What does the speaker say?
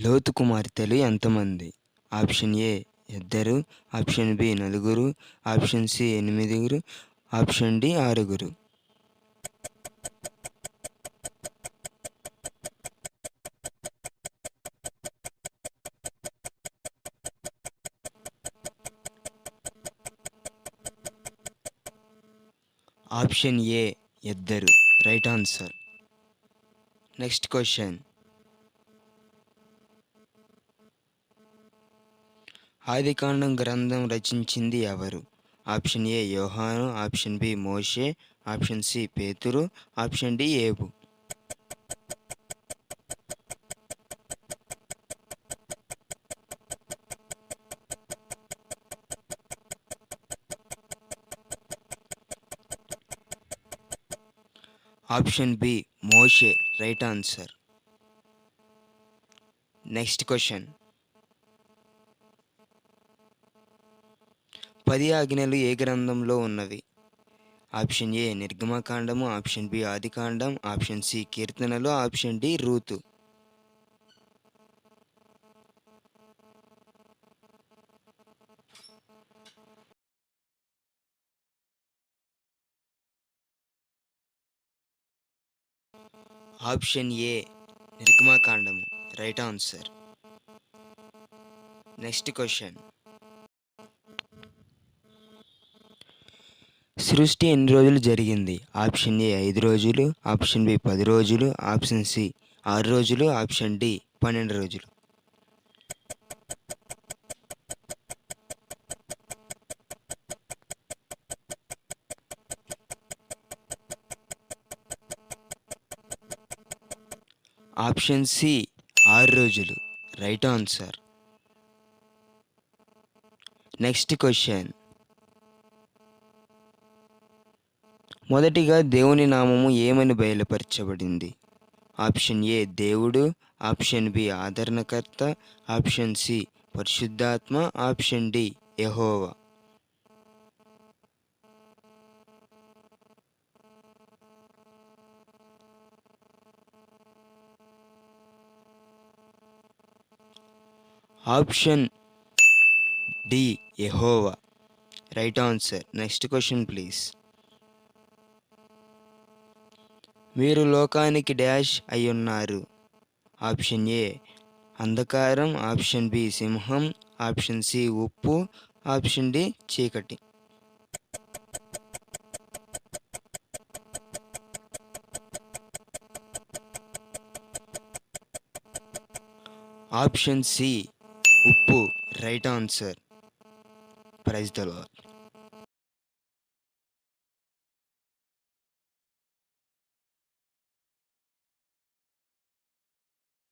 లోతు కుమార్తెలు ఎంతమంది? ఆప్షన్ ఏ ఇద్దరు, ఆప్షన్ బి నలుగురు, ఆప్షన్ సి ఎనిమిదిగురు, ఆప్షన్ డి ఆరుగురు. ఆప్షన్ ఏ ఇద్దరు రైట్ ఆన్సర్. Next question. ఆదికాండం గ్రంథం రచించింది ఎవరు? ఆప్షన్ ఏ యోహాను, ఆప్షన్ బి మోషే, ఆప్షన్ సి పేతురు, ఆప్షన్ డి ఏబు. ఆప్షన్ బి మోషే రైట్ ఆన్సర్. Next question. 10 ఆజ్ఞలు ఏ గ్రంథంలో ఉన్నవి? ఆప్షన్ ఏ నిర్గమకాండము, ఆప్షన్ బి ఆదికాండం, ఆప్షన్ సి కీర్తనలు, ఆప్షన్ డి రూతు. ఆప్షన్ ఏ నిర్గమకాండము రైట్ ఆన్సర్. Next question. సృష్టి ఎన్ని రోజులు జరిగింది? ఆప్షన్ ఏ 5 రోజులు, ఆప్షన్ బి 10 రోజులు, ఆప్షన్ సి 6 రోజులు, ఆప్షన్ డి 12 రోజులు. ఆప్షన్ సి 6 రోజులు రైట్ ఆన్సర్. Next question. మొదటిగా దేవుని నామము ఏమని బయలుపరచబడింది? ఆప్షన్ ఏ దేవుడు, ఆప్షన్ బి ఆదరణకర్త, ఆప్షన్ సి పరిశుద్ధాత్మ, ఆప్షన్ డి యెహోవా. ఆప్షన్ డి యెహోవా right answer. Next question please. మీరు లోకానికి డాష్ అయ్యున్నారు. ఆప్షన్ ఏ అంధకారం, ఆప్షన్ బి సింహం, ఆప్షన్ సి ఉప్పు, ఆప్షన్ డి చీకటి. ఆప్షన్ సి ఉప్పు right answer. Praise the lord.